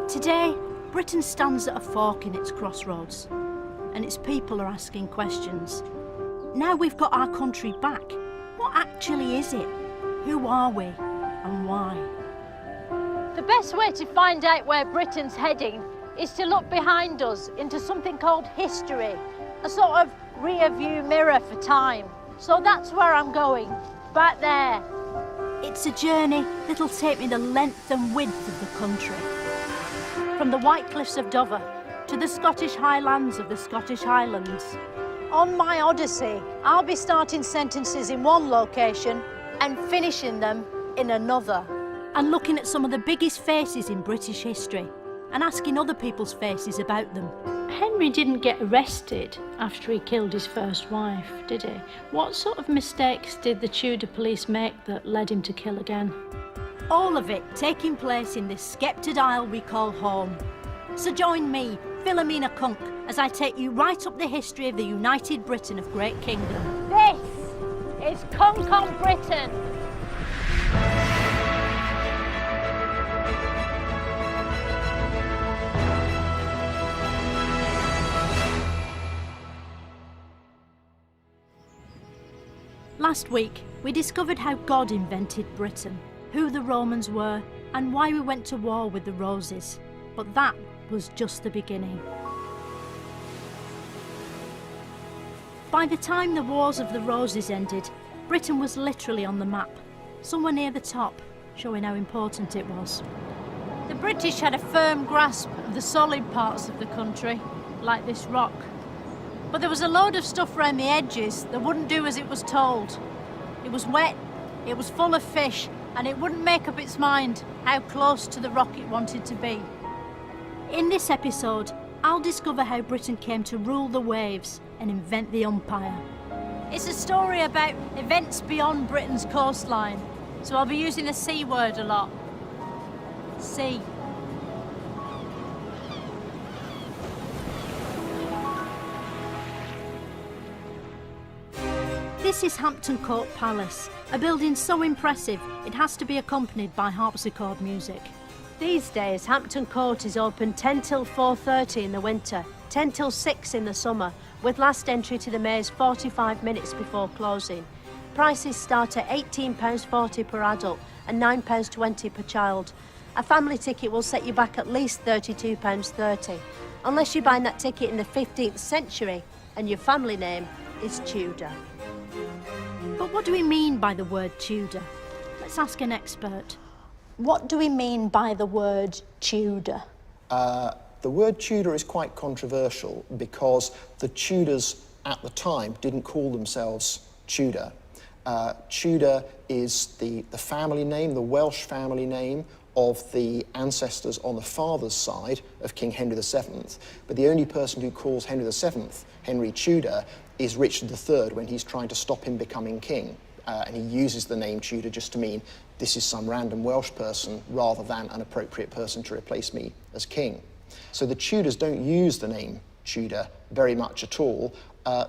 Today, Britain stands at a fork in its crossroads, and its people are asking questions. Now we've got our country back, what actually is it? Who are we, and why? The best way to find out where Britain's heading is to look behind us into something called history, a sort of rear-view mirror for time. So that's where I'm going, back there. It's a journey that'll take me the length and width of the country. From the White Cliffs of Dover to the Scottish Highlands of the Scottish Highlands. On my odyssey, I'll be starting sentences in one location and finishing them in another. And looking at some of the biggest faces in British history and asking other people's faces about them. Henry didn't get arrested after he killed his first wife, did he? What sort of mistakes did the Tudor police make that led him to kill again? All of it taking place in this sceptred isle we call home. So join me, Philomena Cunk, as I take you right up the history of the United Britain of Great Kingdom. This is Cunk on Britain. Last week, we discovered how God invented Britain, who the Romans were, and why we went to war with the Roses. But that was just the beginning. By the time the Wars of the Roses ended, Britain was literally on the map, somewhere near the top, showing how important it was. The British had a firm grasp of the solid parts of the country, like this rock. But there was a load of stuff around the edges that wouldn't do as it was told. It was wet, it was full of fish, and it wouldn't make up its mind how close to the rock it wanted to be. In this episode, I'll discover how Britain came to rule the waves and invent the umpire. It's a story about events beyond Britain's coastline, so I'll be using the C word a lot. Sea. This is Hampton Court Palace, a building so impressive it has to be accompanied by harpsichord music. These days, Hampton Court is open 10 till 4:30 in the winter, 10 till 6 in the summer, with last entry to the maze 45 minutes before closing. Prices start at £18.40 per adult and £9.20 per child. A family ticket will set you back at least £32.30, unless you're buying that ticket in the 15th century and your family name is Tudor. But what do we mean by the word Tudor? Let's ask an expert. What do we mean by the word Tudor? The word Tudor is quite controversial because the Tudors at the time didn't call themselves Tudor. Tudor is the family name, the Welsh family name of the ancestors on the father's side of King Henry VII. But the only person who calls Henry VII Henry Tudor is Richard III when he's trying to stop him becoming king. And he uses the name Tudor just to mean this is some random Welsh person rather than an appropriate person to replace me as king. So the Tudors don't use the name Tudor very much at all.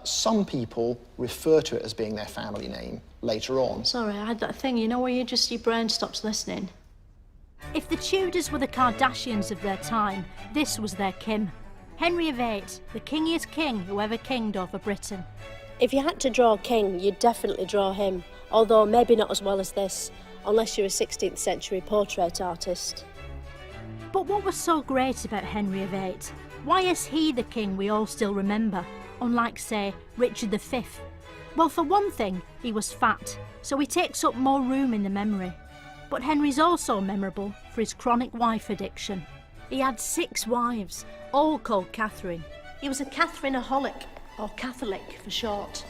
Some people refer to it as being their family name later on. Sorry, I had that thing, you know, where your brain stops listening. If the Tudors were the Kardashians of their time, this was their Kim. Henry VIII, the kingiest king who ever kinged over Britain. If you had to draw a king, you'd definitely draw him, although maybe not as well as this, unless you're a 16th century portrait artist. But what was so great about Henry VIII? Why is he the king we all still remember, unlike, say, Richard V? Well, for one thing, he was fat, so he takes up more room in the memory. But Henry's also memorable for his chronic wife addiction. He had 6 wives, all called Catherine. He was a Catherineaholic, or Catholic for short.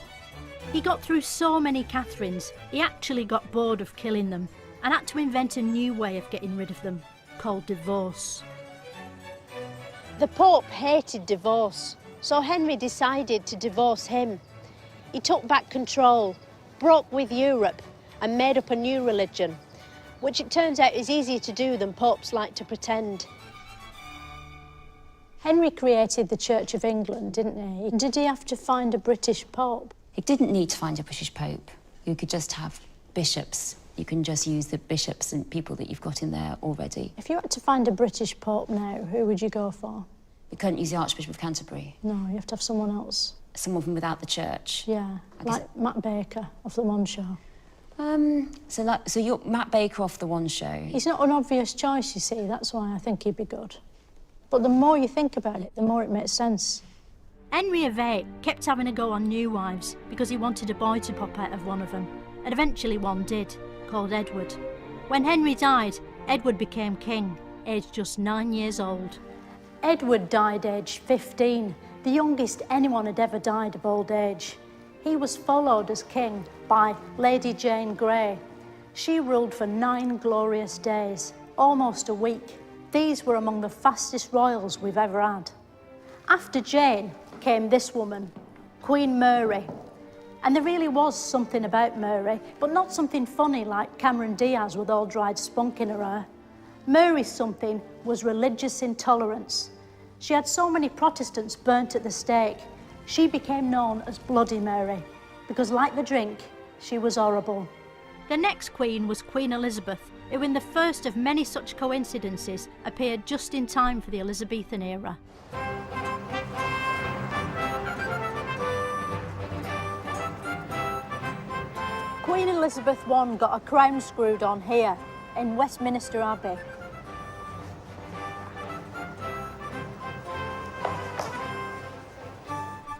He got through so many Catherines, he actually got bored of killing them and had to invent a new way of getting rid of them, called divorce. The Pope hated divorce, so Henry decided to divorce him. He took back control, broke with Europe, and made up a new religion, which it turns out is easier to do than popes like to pretend. Henry created the Church of England, didn't he? Did he have to find a British pope? He didn't need to find a British pope. You could just have bishops You can just use the bishops and people that you've got in there already. If you had to find a British Pope now, who would you go for? We couldn't use the Archbishop of Canterbury. No, you have to have someone else. Someone from without the church. Yeah, like Matt Baker of The One Show. So you're Matt Baker off The One Show. He's not an obvious choice, you see, that's why I think he'd be good. But the more you think about it, the more it makes sense. Henry VIII kept having a go on new wives because he wanted a boy to pop out of one of them, and eventually one did, called Edward. When Henry died, Edward became king, aged just 9 years old. Edward died aged 15, the youngest anyone had ever died of old age. He was followed as king by Lady Jane Grey. She ruled for 9 glorious days, almost a week. These were among the fastest royals we've ever had. After Jane came this woman, Queen Mary. And there really was something about Mary, but not something funny like Cameron Diaz with all dried spunk in her hair. Mary's something was religious intolerance. She had so many Protestants burnt at the stake, she became known as Bloody Mary, because like the drink, she was horrible. The next queen was Queen Elizabeth, who in the first of many such coincidences appeared just in time for the Elizabethan era. Queen Elizabeth I got a crown screwed on here in Westminster Abbey.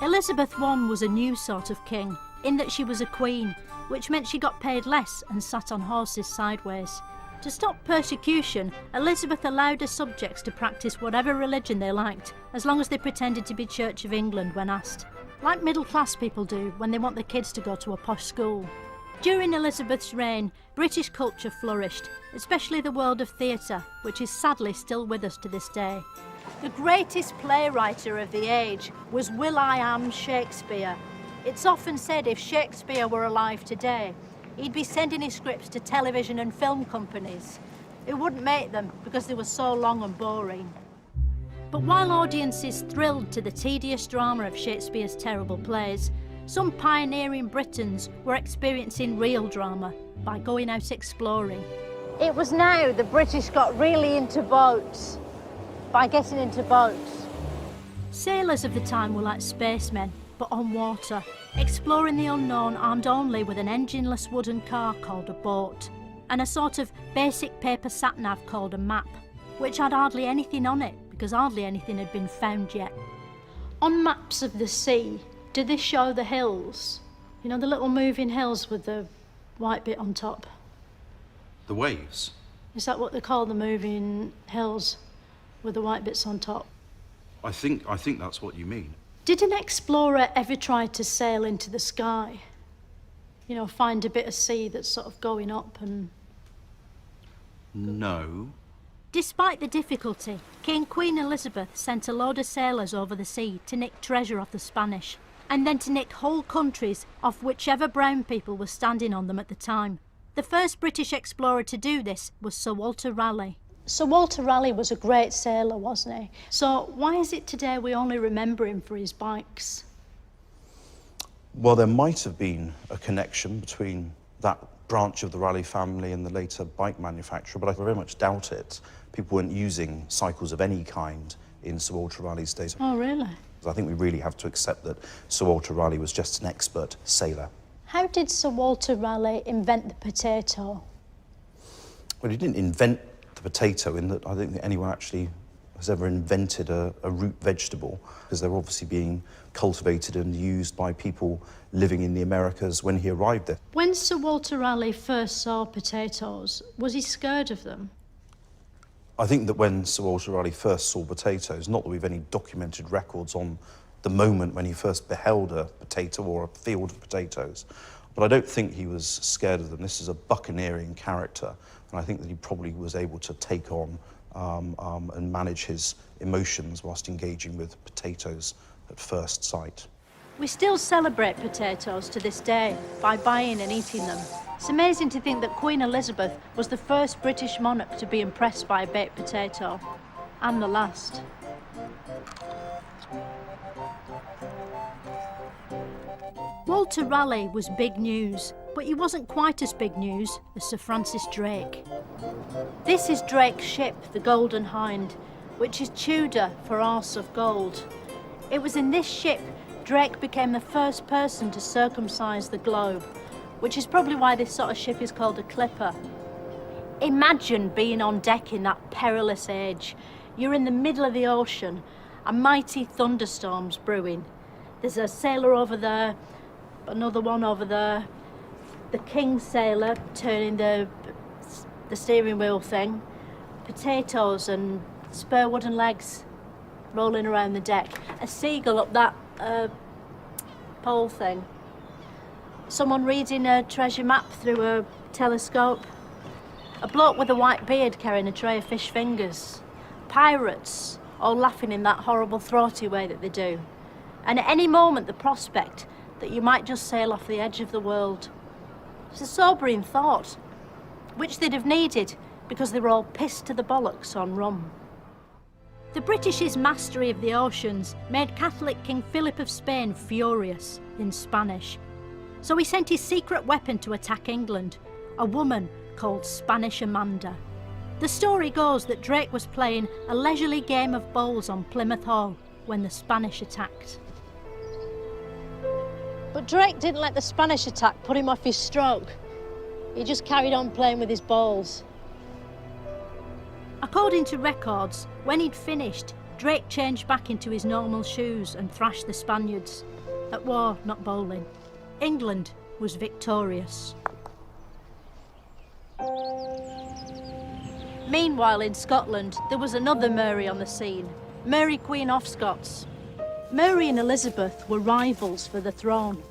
Elizabeth I was a new sort of king, in that she was a queen, which meant she got paid less and sat on horses sideways. To stop persecution, Elizabeth allowed her subjects to practice whatever religion they liked, as long as they pretended to be Church of England when asked, like middle-class people do when they want their kids to go to a posh school. During Elizabeth's reign, British culture flourished, especially the world of theatre, which is sadly still with us to this day. The greatest playwright of the age was Will.I.am Shakespeare. It's often said if Shakespeare were alive today, he'd be sending his scripts to television and film companies. It wouldn't make them because they were so long and boring. But while audiences thrilled to the tedious drama of Shakespeare's terrible plays, some pioneering Britons were experiencing real drama by going out exploring. It was now the British got really into boats, by getting into boats. Sailors of the time were like spacemen, but on water, exploring the unknown armed only with an engineless wooden car called a boat, and a sort of basic paper sat-nav called a map, which had hardly anything on it, because hardly anything had been found yet. On maps of the sea, do they show the hills? You know, the little moving hills with the white bit on top? The waves? Is that what they call the moving hills with the white bits on top? I think that's what you mean. Did an explorer ever try to sail into the sky? You know, find a bit of sea that's sort of going up and... No. Despite the difficulty, Queen Elizabeth sent a load of sailors over the sea to nick treasure off the Spanish, and then to nick whole countries off whichever brown people were standing on them at the time. The first British explorer to do this was Sir Walter Raleigh. Sir Walter Raleigh was a great sailor, wasn't he? So why is it today we only remember him for his bikes? Well, there might have been a connection between that branch of the Raleigh family and the later bike manufacturer, but I very much doubt it. People weren't using cycles of any kind in Sir Walter Raleigh's days. Oh, really? I think we really have to accept that Sir Walter Raleigh was just an expert sailor. How did Sir Walter Raleigh invent the potato? Well, he didn't invent the potato in that I don't think anyone actually has ever invented a root vegetable, because they're obviously being cultivated and used by people living in the Americas when he arrived there. When Sir Walter Raleigh first saw potatoes, was he scared of them? I think that when Sir Walter Raleigh first saw potatoes, not that we've any documented records on the moment when he first beheld a potato or a field of potatoes, but I don't think he was scared of them. This is a buccaneering character, and I think that he probably was able to take on and manage his emotions whilst engaging with potatoes at first sight. We still celebrate potatoes to this day by buying and eating them. It's amazing to think that Queen Elizabeth was the first British monarch to be impressed by a baked potato, and the last. Walter Raleigh was big news, But he wasn't quite as big news as Sir Francis Drake. This is Drake's ship, the Golden Hind, which is Tudor for horse of gold. It was in this ship Drake became the first person to circumcise the globe, which is probably why this sort of ship is called a clipper. Imagine being on deck in that perilous age. You're in the middle of the ocean, a mighty thunderstorm's brewing. There's a sailor over there, another one over there, the king sailor turning the steering wheel thing, potatoes and spare wooden legs rolling around the deck, a seagull up that pole thing, someone reading a treasure map through a telescope, a bloke with a white beard carrying a tray of fish fingers, pirates all laughing in that horrible throaty way that they do, and at any moment the prospect that you might just sail off the edge of the world. It's a sobering thought, which they'd have needed because they were all pissed to the bollocks on rum. The British's mastery of the oceans made Catholic King Philip of Spain furious in Spanish. So he sent his secret weapon to attack England, a woman called Spanish Amanda. The story goes that Drake was playing a leisurely game of bowls on Plymouth Hall when the Spanish attacked. But Drake didn't let the Spanish attack put him off his stroke. He just carried on playing with his balls. According to records, when he'd finished, Drake changed back into his normal shoes and thrashed the Spaniards. At war, not bowling. England was victorious. Meanwhile, in Scotland, there was another Mary on the scene, Mary Queen of Scots. Mary and Elizabeth were rivals for the throne.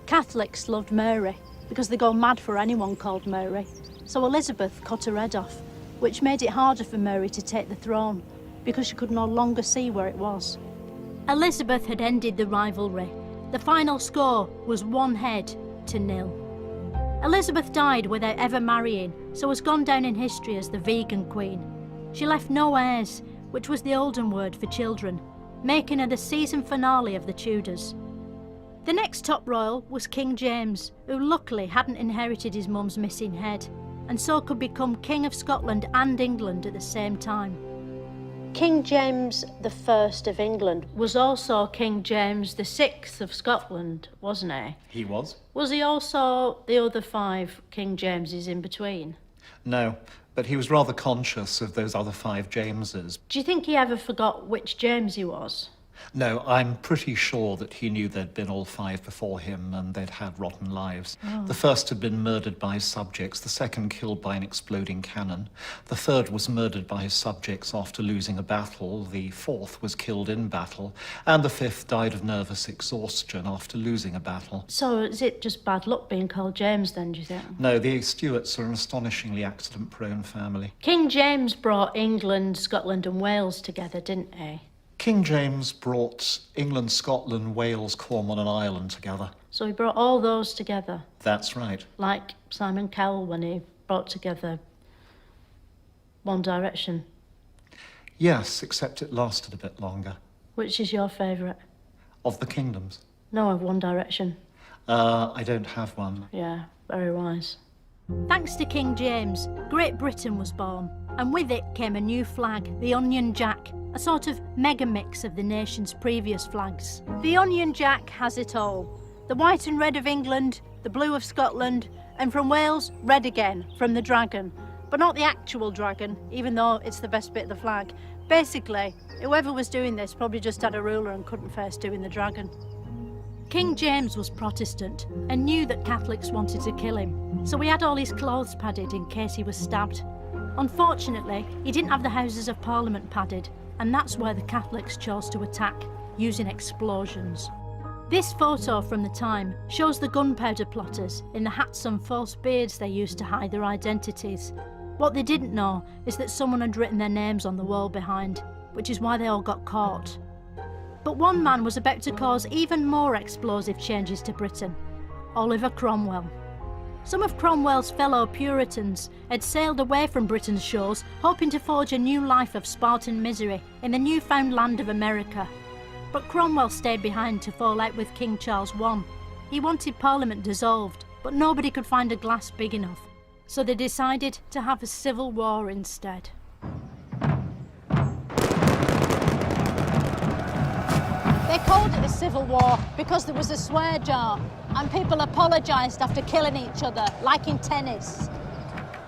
Catholics loved Mary because they go mad for anyone called Mary. So Elizabeth cut her head off, which made it harder for Mary to take the throne because she could no longer see where it was. Elizabeth had ended the rivalry. The final score was 1-0. Elizabeth died without ever marrying, so has gone down in history as the vegan queen. She left no heirs, which was the olden word for children, making her the season finale of the Tudors. The next top royal was King James, who luckily hadn't inherited his mum's missing head, and so could become King of Scotland and England at the same time. King James I of England was also King James VI of Scotland, wasn't he? He was. Was he also the other 5 King Jameses in between? No, but he was rather conscious of those other 5 Jameses. Do you think he ever forgot which James he was? No, I'm pretty sure that he knew there'd been all 5 before him and they'd had rotten lives. Oh. The first had been murdered by his subjects, the second killed by an exploding cannon. The third was murdered by his subjects after losing a battle. The fourth was killed in battle. And the fifth died of nervous exhaustion after losing a battle. So is it just bad luck being called James then, do you think? No, the Stuarts are an astonishingly accident-prone family. King James brought England, Scotland and Wales together, didn't he? King James brought England, Scotland, Wales, Cornwall and Ireland together. So he brought all those together? That's right. Like Simon Cowell when he brought together One Direction? Yes, except it lasted a bit longer. Which is your favourite? Of the kingdoms? No, of One Direction. I don't have one. Yeah, very wise. Thanks to King James, Great Britain was born, and with it came a new flag, the Union Jack, a sort of mega mix of the nation's previous flags. The Union Jack has it all. The white and red of England, the blue of Scotland, and from Wales, red again, from the dragon. But not the actual dragon, even though it's the best bit of the flag. Basically, whoever was doing this probably just had a ruler and couldn't face doing the dragon. King James was Protestant and knew that Catholics wanted to kill him, so he had all his clothes padded in case he was stabbed. Unfortunately, he didn't have the Houses of Parliament padded, and that's where the Catholics chose to attack, using explosions. This photo from the time shows the gunpowder plotters in the hats and false beards they used to hide their identities. What they didn't know is that someone had written their names on the wall behind, which is why they all got caught. But one man was about to cause even more explosive changes to Britain, Oliver Cromwell. Some of Cromwell's fellow Puritans had sailed away from Britain's shores, hoping to forge a new life of Spartan misery in the newfound land of America. But Cromwell stayed behind to fall out with King Charles I. He wanted Parliament dissolved, but nobody could find a glass big enough, so they decided to have a civil war instead. They called it a civil war because there was a swear jar and people apologised after killing each other, like in tennis.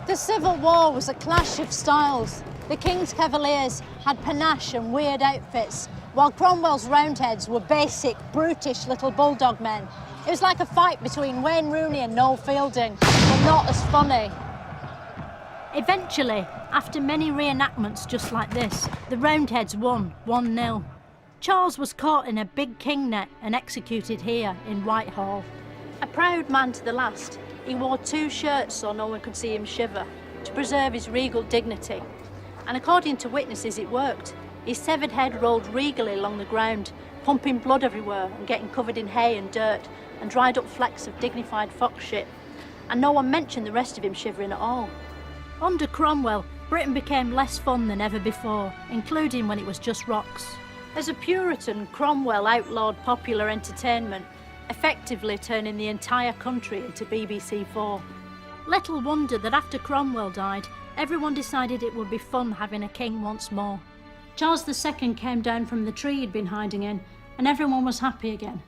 The Civil War was a clash of styles. The King's Cavaliers had panache and weird outfits, while Cromwell's Roundheads were basic, brutish little bulldog men. It was like a fight between Wayne Rooney and Noel Fielding, but not as funny. Eventually, after many reenactments just like this, the Roundheads won 1-0. Charles was caught in a big king net and executed here in Whitehall. A proud man to the last, he wore 2 shirts so no one could see him shiver, to preserve his regal dignity. And according to witnesses, it worked. His severed head rolled regally along the ground, pumping blood everywhere and getting covered in hay and dirt and dried up flecks of dignified fox shit. And no one mentioned the rest of him shivering at all. Under Cromwell, Britain became less fun than ever before, including when it was just rocks. As a Puritan, Cromwell outlawed popular entertainment, effectively turning the entire country into BBC 4. Little wonder that after Cromwell died, everyone decided it would be fun having a king once more. Charles II came down from the tree he'd been hiding in, and everyone was happy again,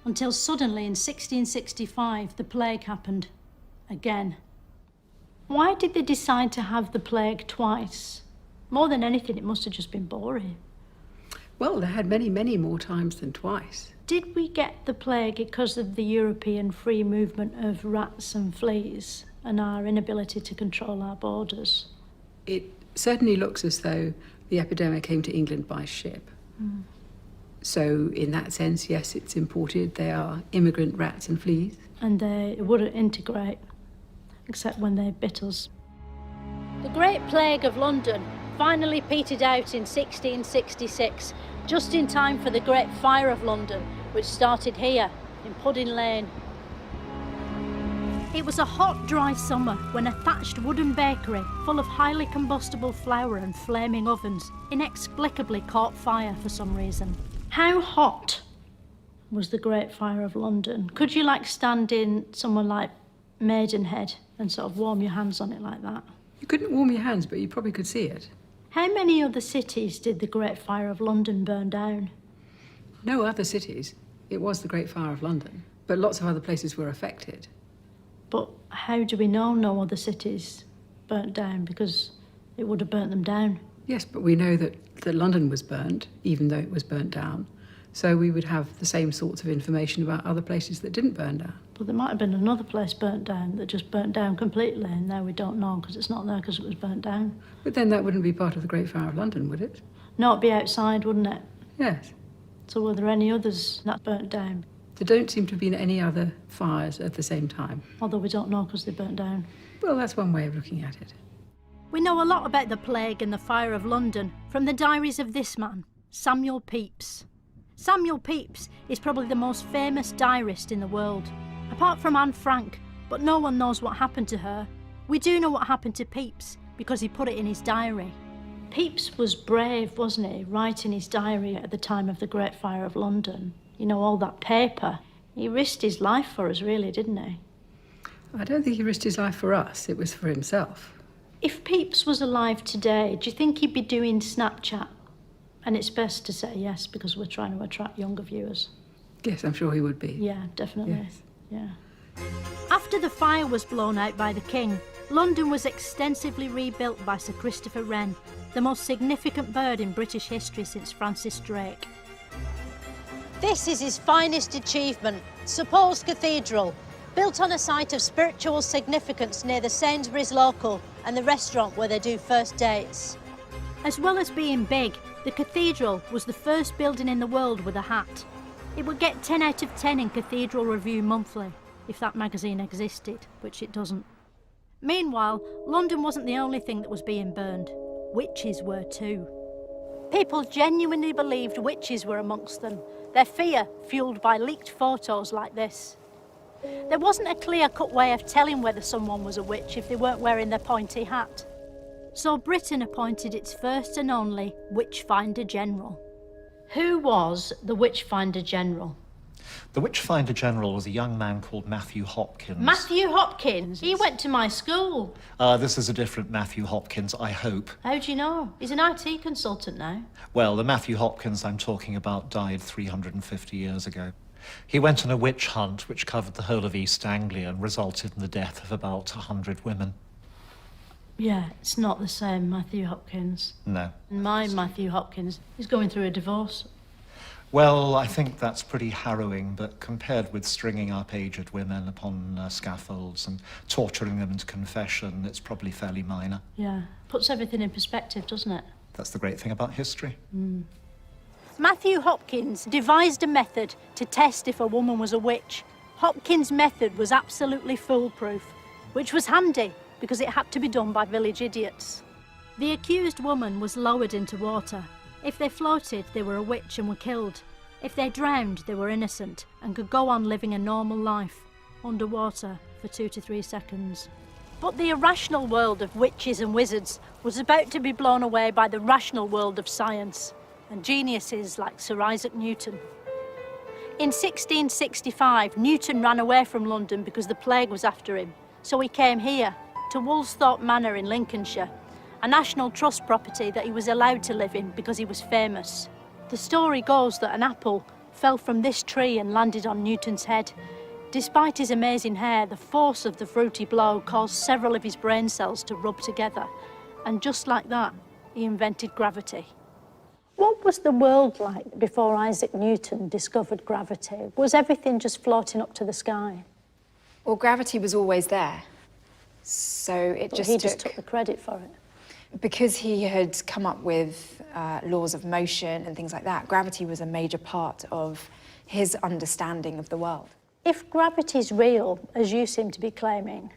until suddenly in 1665 the plague happened. Again. Why did they decide to have the plague twice? More than anything, it must have just been boring. Well, they had many, many more times than twice. Did we get the plague because of the European free movement of rats and fleas and our inability to control our borders? It certainly looks as though the epidemic came to England by ship. Mm. So in that sense, yes, it's imported. They are immigrant rats and fleas. And they wouldn't integrate, except when they bit us. The Great Plague of London finally petered out in 1666, just in time for the Great Fire of London, which started here, in Pudding Lane. It was a hot, dry summer when a thatched wooden bakery full of highly combustible flour and flaming ovens inexplicably caught fire for some reason. How hot was the Great Fire of London? Could you, stand in somewhere like Maidenhead and sort of warm your hands on it like that? You couldn't warm your hands, but you probably could see it. How many other cities did the Great Fire of London burn down? No other cities. It was the Great Fire of London, but lots of other places were affected. But how do we know no other cities burnt down? Because it would have burnt them down. Yes, but we know that London was burnt, even though it was burnt down. So we would have the same sorts of information about other places that didn't burn down. But there might have been another place burnt down that just burnt down completely, and now we don't know because it's not there because it was burnt down. But then that wouldn't be part of the Great Fire of London, would it? No, it'd be outside, wouldn't it? Yes. So were there any others that burnt down? There don't seem to have been any other fires at the same time. Although we don't know because they burnt down. Well, that's one way of looking at it. We know a lot about the plague and the fire of London from the diaries of this man, Samuel Pepys. Samuel Pepys is probably the most famous diarist in the world, apart from Anne Frank, but no one knows what happened to her. We do know what happened to Pepys because he put it in his diary. Pepys was brave, wasn't he, writing his diary at the time of the Great Fire of London. You know, all that paper. He risked his life for us, really, didn't he? I don't think he risked his life for us. It was for himself. If Pepys was alive today, do you think he'd be doing Snapchat? And it's best to say yes, because we're trying to attract younger viewers. Yes, I'm sure he would be. Yeah, definitely. Yes. Yeah. After the fire was blown out by the King, London was extensively rebuilt by Sir Christopher Wren, the most significant bird in British history since Francis Drake. This is his finest achievement, St Paul's Cathedral, built on a site of spiritual significance near the Sainsbury's local and the restaurant where they do first dates. As well as being big, the cathedral was the first building in the world with a hat. It would get 10 out of 10 in Cathedral Review Monthly, if that magazine existed, which it doesn't. Meanwhile, London wasn't the only thing that was being burned. Witches were too. People genuinely believed witches were amongst them, their fear fueled by leaked photos like this. There wasn't a clear-cut way of telling whether someone was a witch if they weren't wearing their pointy hat. So Britain appointed its first and only Witchfinder General. Who was the Witchfinder General? The Witchfinder General was a young man called Matthew Hopkins. Matthew Hopkins? He went to my school. This is a different Matthew Hopkins, I hope. How do you know? He's an IT consultant now. Well, the Matthew Hopkins I'm talking about died 350 years ago. He went on a witch hunt which covered the whole of East Anglia and resulted in the death of about 100 women. Yeah, it's not the same Matthew Hopkins. No. My Matthew Hopkins is going through a divorce. Well, I think that's pretty harrowing, but compared with stringing up aged women upon scaffolds and torturing them into confession, it's probably fairly minor. Yeah, puts everything in perspective, doesn't it? That's the great thing about history. Matthew Hopkins devised a method to test if a woman was a witch. Hopkins' method was absolutely foolproof, which was handy because it had to be done by village idiots. The accused woman was lowered into water. If they floated, they were a witch and were killed. If they drowned, they were innocent and could go on living a normal life, underwater for 2 to 3 seconds. But the irrational world of witches and wizards was about to be blown away by the rational world of science and geniuses like Sir Isaac Newton. In 1665, Newton ran away from London because the plague was after him, so he came here, to Woolsthorpe Manor in Lincolnshire, a National Trust property that he was allowed to live in because he was famous. The story goes that an apple fell from this tree and landed on Newton's head. Despite his amazing hair, the force of the fruity blow caused several of his brain cells to rub together, and just like that, he invented gravity. What was the world like before Isaac Newton discovered gravity? Was everything just floating up to the sky? Well, gravity was always there. So it But he just took the credit for it. Because he had come up with laws of motion and things like that, gravity was a major part of his understanding of the world. If gravity's real, as you seem to be claiming,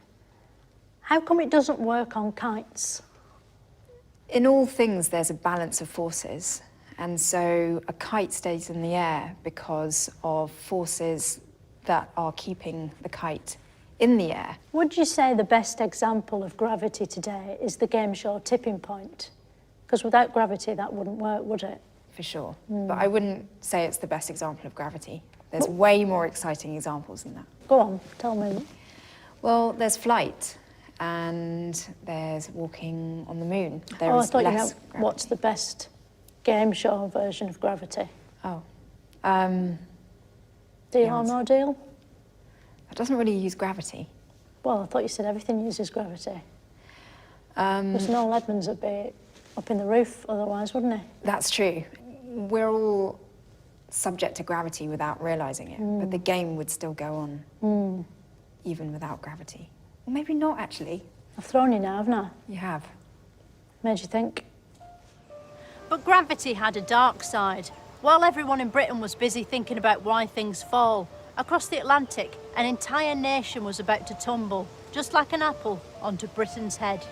how come it doesn't work on kites? In all things, there's a balance of forces. And so a kite stays in the air because of forces that are keeping the kite in the air. Would you say the best example of gravity today is the game show Tipping Point? Because without gravity, that wouldn't work, would it? For sure. But I wouldn't say it's the best example of gravity. There's way more exciting examples than that. Go on, tell me. Well, there's flight, and there's walking on the moon. There I is thought you less meant gravity. what's the best game show version of gravity? Oh. Deal or no deal? It doesn't really use gravity. Well, I thought you said everything uses gravity. Because Noel Edmonds would be up in the roof otherwise, wouldn't he? That's true. We're all subject to gravity without realising it, but the game would still go on, even without gravity. Or maybe not, actually. I've thrown you now, haven't I? You have. Made you think. But gravity had a dark side. While everyone in Britain was busy thinking about why things fall, across the Atlantic, an entire nation was about to tumble, just like an apple, onto Britain's head.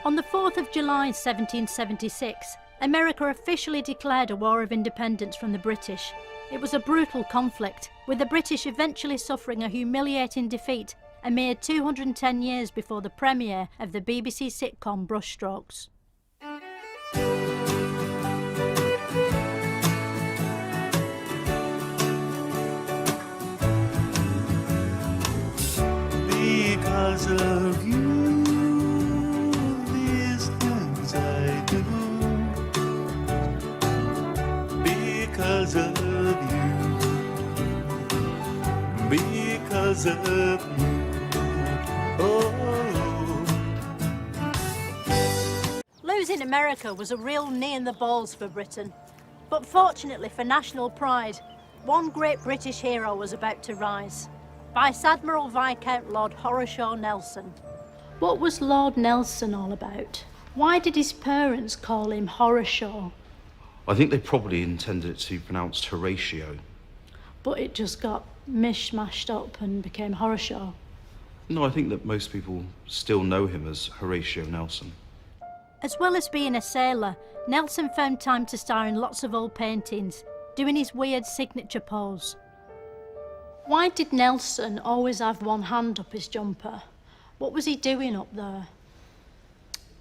On the 4th of July 1776, America officially declared a war of independence from the British. It was a brutal conflict, with the British eventually suffering a humiliating defeat a mere 210 years before the premiere of the BBC sitcom Brushstrokes. Because of you, these things I do. Because of you. Because of you. Oh. Losing America was a real knee in the balls for Britain. But fortunately for national pride, one great British hero was about to rise. Vice Admiral Viscount Lord Horatio Nelson. What was Lord Nelson all about? Why did his parents call him Horatio? I think they probably intended it to be pronounced Horatio. But it just got mishmashed up and became Horatio. No, I think that most people still know him as Horatio Nelson. As well as being a sailor, Nelson found time to star in lots of old paintings, doing his weird signature pose. Why did Nelson always have one hand up his jumper? What was he doing up there?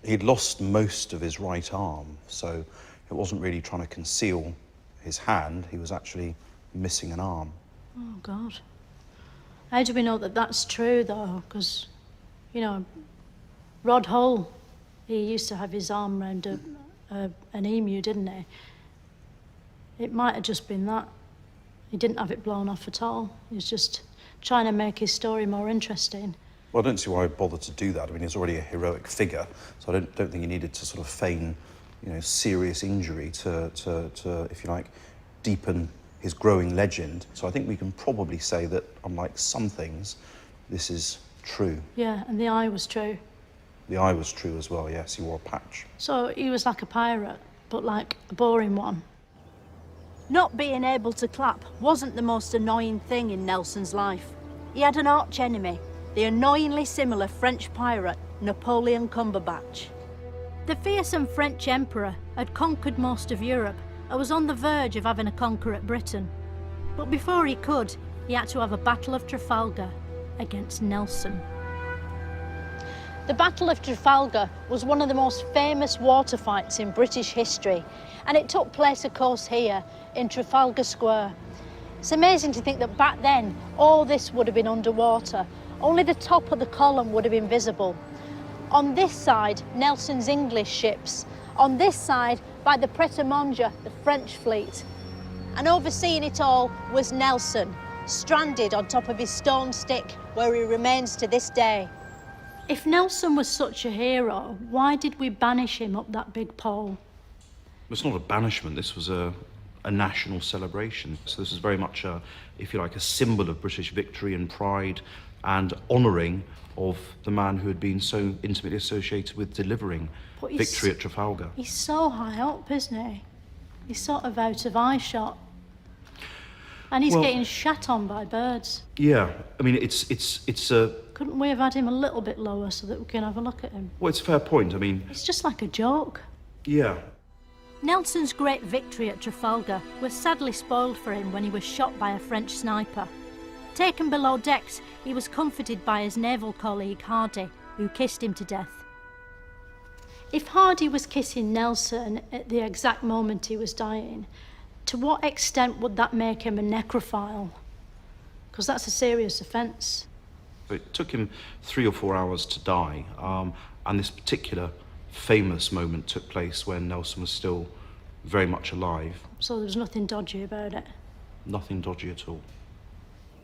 He'd lost most of his right arm, so it wasn't really trying to conceal his hand, he was actually missing an arm. Oh, God. How do we know that that's true, though? Because, you know, Rod Hull, he used to have his arm round an emu, didn't he? It might have just been that. He didn't have it blown off at all. He was just trying to make his story more interesting. Well, I don't see why he'd bother to do that. I mean, he's already a heroic figure, so I don't think he needed to sort of feign, you know, serious injury to, if you like, deepen his growing legend. So I think we can probably say that, unlike some things, this is true. Yeah, and the eye was true. The eye was true as well, yes, he wore a patch. So he was like a pirate, but like a boring one. Not being able to clap wasn't the most annoying thing in Nelson's life. He had an arch enemy, the annoyingly similar French pirate, Napoleon Cumberbatch. The fearsome French emperor had conquered most of Europe and was on the verge of having a conquer at Britain. But before he could, he had to have a Battle of Trafalgar against Nelson. The Battle of Trafalgar was one of the most famous water fights in British history, and it took place, of course, here in Trafalgar Square. It's amazing to think that back then, all this would have been underwater. Only the top of the column would have been visible. On this side, Nelson's English ships. On this side, by the Pret-a-Manger, the French fleet. And overseeing it all was Nelson, stranded on top of his stone stick, where he remains to this day. If Nelson was such a hero, why did we banish him up that big pole? It's not a banishment, this was a national celebration. So this is very much, if you like, a symbol of British victory and pride and honouring of the man who had been so intimately associated with delivering victory at Trafalgar. He's so high up, isn't he? He's sort of out of eyeshot. And he's getting shat on by birds. Yeah, I mean, it's a... Couldn't we have had him a little bit lower so that we can have a look at him? Well, it's a fair point, I mean... It's just like a joke. Yeah. Nelson's great victory at Trafalgar was sadly spoiled for him when he was shot by a French sniper. Taken below decks, he was comforted by his naval colleague Hardy, who kissed him to death. If Hardy was kissing Nelson at the exact moment he was dying, to what extent would that make him a necrophile? Because that's a serious offence. It took him 3 or 4 hours to die, and this particular famous moment took place when Nelson was still very much alive. So there was nothing dodgy about it? Nothing dodgy at all.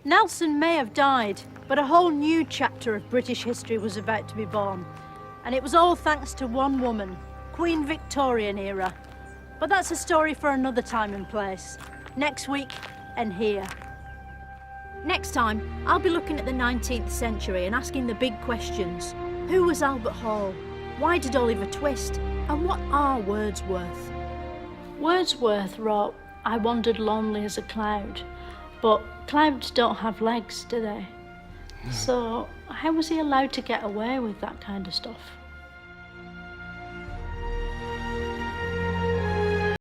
Nelson may have died, but a whole new chapter of British history was about to be born. And it was all thanks to one woman, Queen Victorian era. But that's a story for another time and place. Next week, and here. Next time, I'll be looking at the 19th century and asking the big questions. Who was Albert Hall? Why did Oliver twist? And what are Wordsworth? Wordsworth wrote, "I wandered lonely as a cloud," but clouds don't have legs, do they? So how was he allowed to get away with that kind of stuff?